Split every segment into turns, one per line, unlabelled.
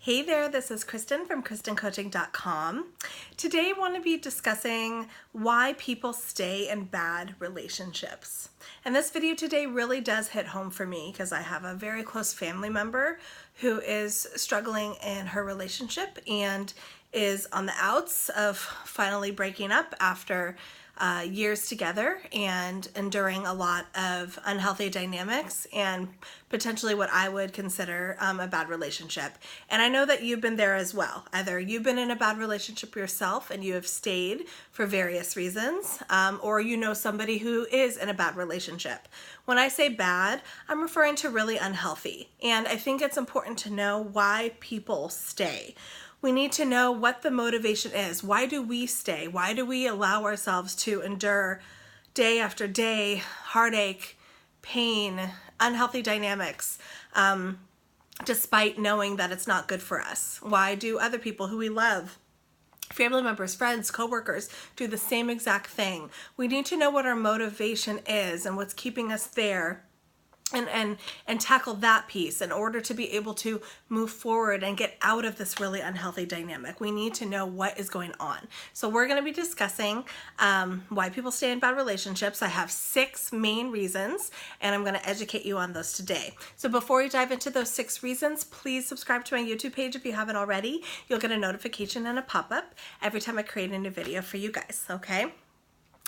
Hey there, this is Kristin from KristinCoaching.com. Today I want to be discussing why people stay in bad relationships. And this video today really does hit home for me because I have a very close family member who is struggling in her relationship and is on the outs of finally breaking up after years together and enduring a lot of unhealthy dynamics and potentially what I would consider a bad relationship. And I know that you've been there as well. Either you've been in a bad relationship yourself and you have stayed for various reasons, or you know somebody who is in a bad relationship. When I say bad, I'm referring to really unhealthy. And I think it's important to know why people stay. We need to know what the motivation is. Why do we stay? Why do we allow ourselves to endure day after day, heartache, pain, unhealthy dynamics, despite knowing that it's not good for us? Why do other people who we love, family members, friends, coworkers, do the same exact thing? We need to know what our motivation is and what's keeping us there. And tackle that piece in order to be able to move forward and get out of this really unhealthy dynamic. We need to know what is going on. So we're going to be discussing why people stay in bad relationships. I have 6 main reasons, and I'm going to educate you on those today. So before we dive into those 6 reasons, please subscribe to my YouTube page if you haven't already. You'll get a notification and a pop-up every time I create a new video for you guys, okay?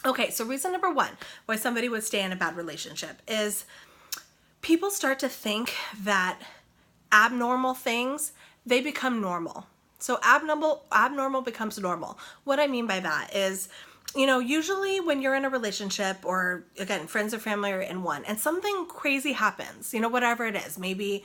Okay, so reason number 1 why somebody would stay in a bad relationship is people start to think that abnormal things, they become normal. So abnormal becomes normal. What I mean by that is, usually when you're in a relationship or, again, friends or family are in one and something crazy happens, whatever it is, maybe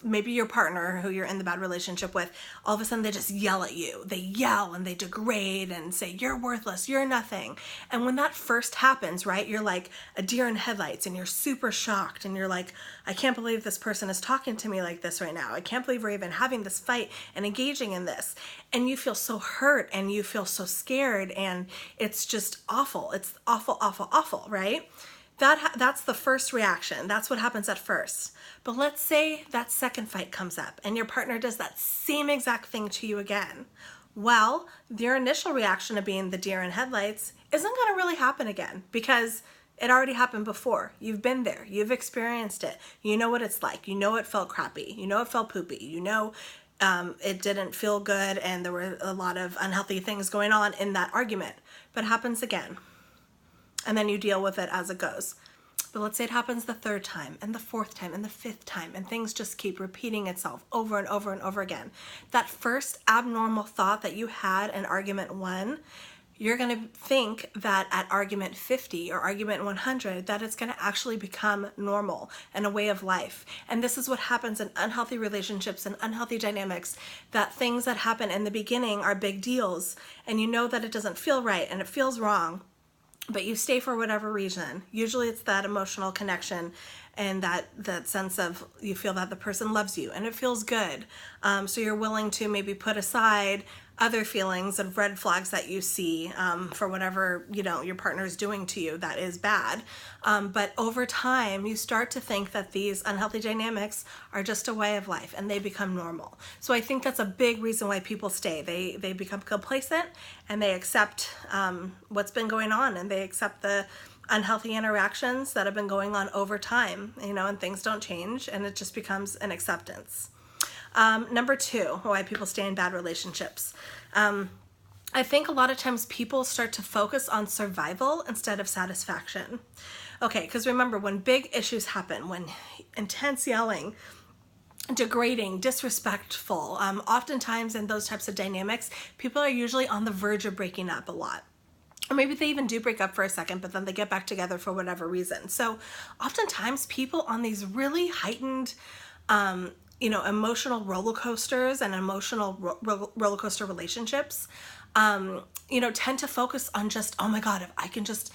maybe your partner who you're in the bad relationship with, all of a sudden they just yell at you. They yell and they degrade and say, you're worthless, you're nothing. And when that first happens, right, you're like a deer in headlights and you're super shocked and you're like, I can't believe this person is talking to me like this right now. I can't believe we're even having this fight and engaging in this. And you feel so hurt and you feel so scared and it's just awful. It's awful, awful, awful, right? That's the first reaction. That's what happens at first. But let's say that second fight comes up and your partner does that same exact thing to you again. Well, your initial reaction of being the deer in headlights isn't going to really happen again because it already happened before. You've been there. You've experienced it. You know what it's like. You know it felt crappy. You know it felt poopy. You know it didn't feel good and there were a lot of unhealthy things going on in that argument. But it happens again. And then you deal with it as it goes. But let's say it happens the 3rd time and the 4th time and the 5th time and things just keep repeating itself over and over and over again. That first abnormal thought that you had in argument 1, you're going to think that at argument 50 or argument 100 that it's going to actually become normal and a way of life. And this is what happens in unhealthy relationships and unhealthy dynamics, that things that happen in the beginning are big deals and you know that it doesn't feel right and it feels wrong. But you stay for whatever reason. Usually it's that emotional connection and that sense of you feel that the person loves you and it feels good. So you're willing to maybe put aside other feelings and red flags that you see for whatever your partner is doing to you that is bad. But over time, you start to think that these unhealthy dynamics are just a way of life and they become normal. So I think that's a big reason why people stay. They become complacent and they accept what's been going on and they accept the unhealthy interactions that have been going on over time, and things don't change and it just becomes an acceptance. Number 2, why people stay in bad relationships. I think a lot of times people start to focus on survival instead of satisfaction. Okay, because remember, when big issues happen, when intense yelling, degrading, disrespectful, oftentimes in those types of dynamics, people are usually on the verge of breaking up a lot. Or maybe they even do break up for a second, but then they get back together for whatever reason. So oftentimes people on these really heightened emotional roller coasters and emotional roller coaster relationships, tend to focus on just, oh my God, if I can just,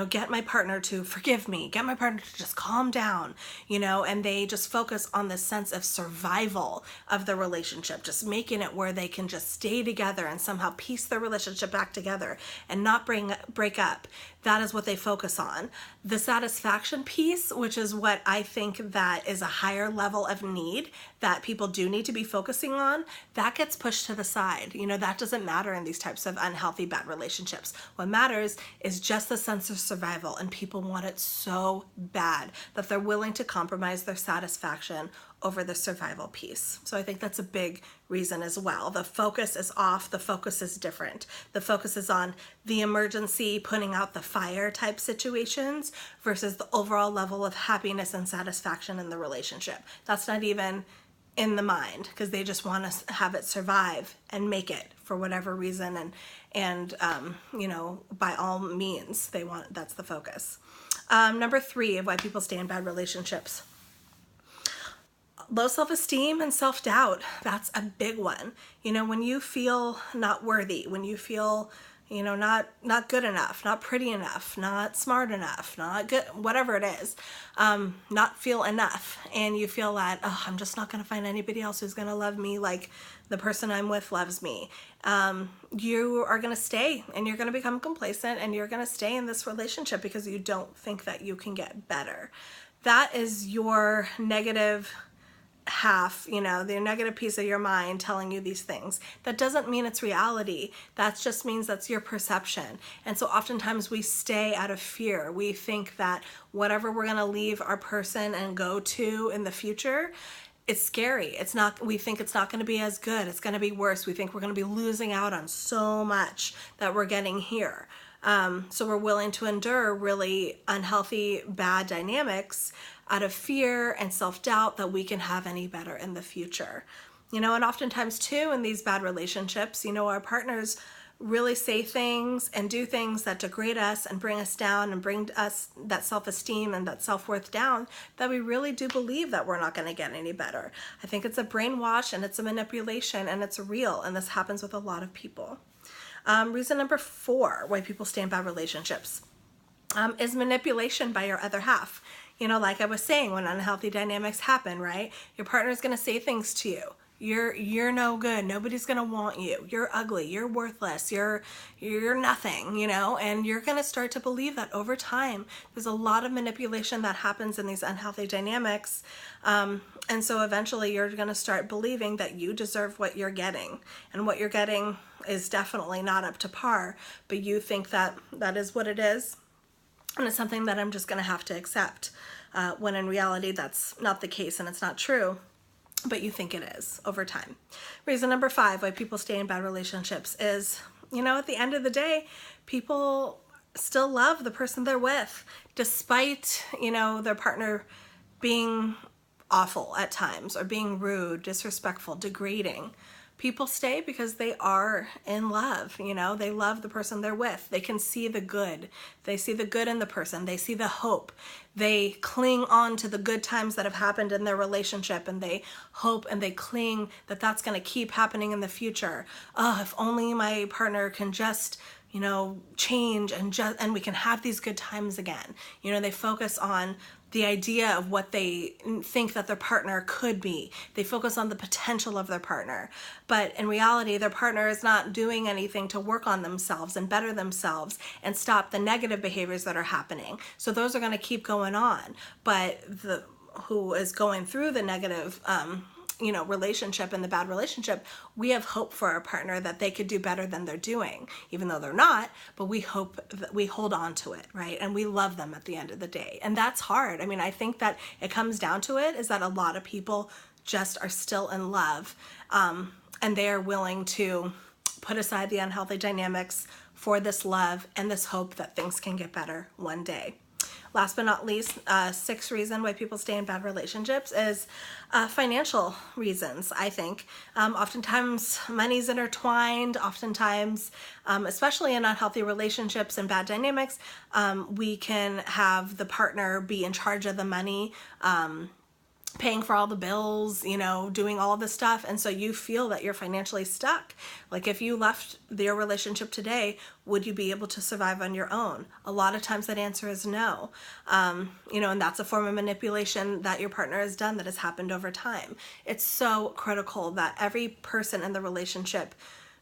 get my partner to forgive me, get my partner to just calm down, and they just focus on this sense of survival of the relationship, just making it where they can just stay together and somehow piece their relationship back together and not break up. That is what they focus on. The satisfaction piece, which is what I think that is a higher level of need that people do need to be focusing on, that gets pushed to the side. That doesn't matter in these types of unhealthy, bad relationships. What matters is just the sense of survival, and people want it so bad that they're willing to compromise their satisfaction over the survival piece. So I think that's a big reason as well. The focus is off, the focus is different. The focus is on the emergency, putting out the fire type situations versus the overall level of happiness and satisfaction in the relationship. That's not even in the mind, because they just want to have it survive and make it for whatever reason, and by all means that's the focus. Number 3 of why people stay in bad relationships: low self-esteem and self-doubt. That's a big one. When you feel not worthy, when you feel not good enough, not pretty enough, not smart enough, not good, whatever it is, not feel enough, and you feel that, oh, I'm just not going to find anybody else who's going to love me like the person I'm with loves me. You are going to stay, and you're going to become complacent, and you're going to stay in this relationship because you don't think that you can get better. That is your negative half, the negative piece of your mind telling you these things. That doesn't mean it's reality. That just means that's your perception. And so oftentimes we stay out of fear. We think that whatever we're going to leave our person and go to in the future, it's scary. We think it's not going to be as good. It's going to be worse. We think we're going to be losing out on so much that we're getting here. So we're willing to endure really unhealthy, bad dynamics out of fear and self-doubt that we can have any better in the future. And oftentimes too, in these bad relationships, our partners really say things and do things that degrade us and bring us down and bring us that self-esteem and that self-worth down, that we really do believe that we're not going to get any better. I think it's a brainwash, and it's a manipulation, and it's real, and this happens with a lot of people. Reason number 4 why people stay in bad relationships is manipulation by your other half. Like I was saying, when unhealthy dynamics happen, right? Your partner's going to say things to you. You're no good. Nobody's going to want you. You're ugly. You're worthless. You're nothing, and you're going to start to believe that over time. There's a lot of manipulation that happens in these unhealthy dynamics. And so eventually you're going to start believing that you deserve what you're getting, and what you're getting is definitely not up to par, but you think that that is what it is. And it's something that I'm just going to have to accept, when in reality that's not the case, and it's not true, but you think it is over time. Reason number 5 why people stay in bad relationships is, at the end of the day, people still love the person they're with, despite, their partner being awful at times, or being rude, disrespectful, degrading. People stay because they are in love, they love the person they're with. They can see the good. They see the good in the person. They see the hope. They cling on to the good times that have happened in their relationship, and they hope and they cling that that's going to keep happening in the future. Oh, if only my partner can just, change, and we can have these good times again. They focus on the idea of what they think that their partner could be. They focus on the potential of their partner. But in reality, their partner is not doing anything to work on themselves and better themselves and stop the negative behaviors that are happening. So those are going to keep going on. But who is going through the negative relationship and the bad relationship, we have hope for our partner that they could do better than they're doing, even though they're not, but we hope that we hold on to it, right? And we love them at the end of the day. And that's hard. I think that it comes down to it is that a lot of people just are still in love, and they are willing to put aside the unhealthy dynamics for this love and this hope that things can get better one day. Last but not least, 6th reason why people stay in bad relationships is financial reasons, I think. Oftentimes money's intertwined. Oftentimes, especially in unhealthy relationships and bad dynamics, we can have the partner be in charge of the money, paying for all the bills, you know, doing all of this stuff. And so you feel that you're financially stuck. Like if you left your relationship today, would you be able to survive on your own? A lot of times that answer is no. You know, and that's a form of manipulation that your partner has done that has happened over time. It's so critical that every person in the relationship,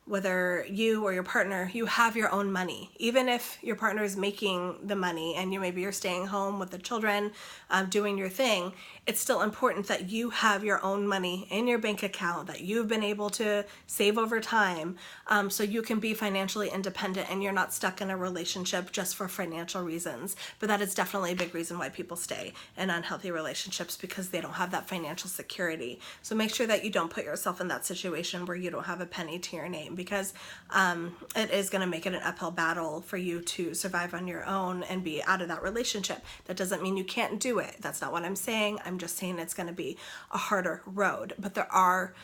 whether you or your partner, you have your own money. Even if your partner is making the money and maybe you're staying home with the children, doing your thing, it's still important that you have your own money in your bank account that you've been able to save over time, so you can be financially independent and you're not stuck in a relationship just for financial reasons. But that is definitely a big reason why people stay in unhealthy relationships, because they don't have that financial security. So make sure that you don't put yourself in that situation where you don't have a penny to your name, because it is going to make it an uphill battle for you to survive on your own and be out of that relationship. That doesn't mean you can't do it. That's not what I'm saying. I'm just saying it's going to be a harder road. But there are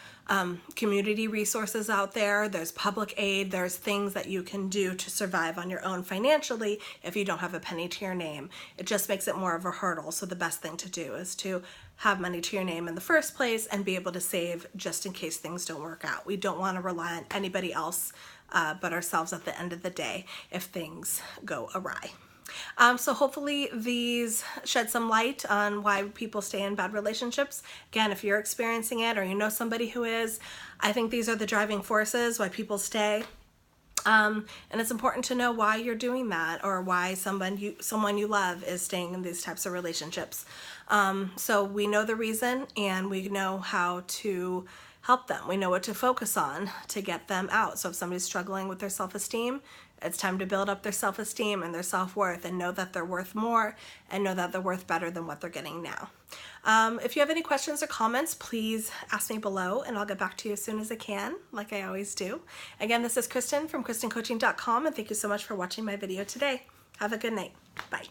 community resources out there. There's public aid. There's things that you can do to survive on your own financially if you don't have a penny to your name. It just makes it more of a hurdle. So the best thing to do is to have money to your name in the first place and be able to save just in case things don't work out. We don't want to rely on anybody else but ourselves at the end of the day if things go awry. So hopefully these shed some light on why people stay in bad relationships. Again, if you're experiencing it or you know somebody who is, I think these are the driving forces why people stay. And it's important to know why you're doing that, or why someone you love is staying in these types of relationships. So we know the reason and we know how to help them. We know what to focus on to get them out. So if somebody's struggling with their self-esteem, it's time to build up their self-esteem and their self-worth and know that they're worth more and know that they're worth better than what they're getting now. If you have any questions or comments, please ask me below and I'll get back to you as soon as I can, like I always do. Again, this is Kristin from KristinCoaching.com, and thank you so much for watching my video today. Have a good night. Bye.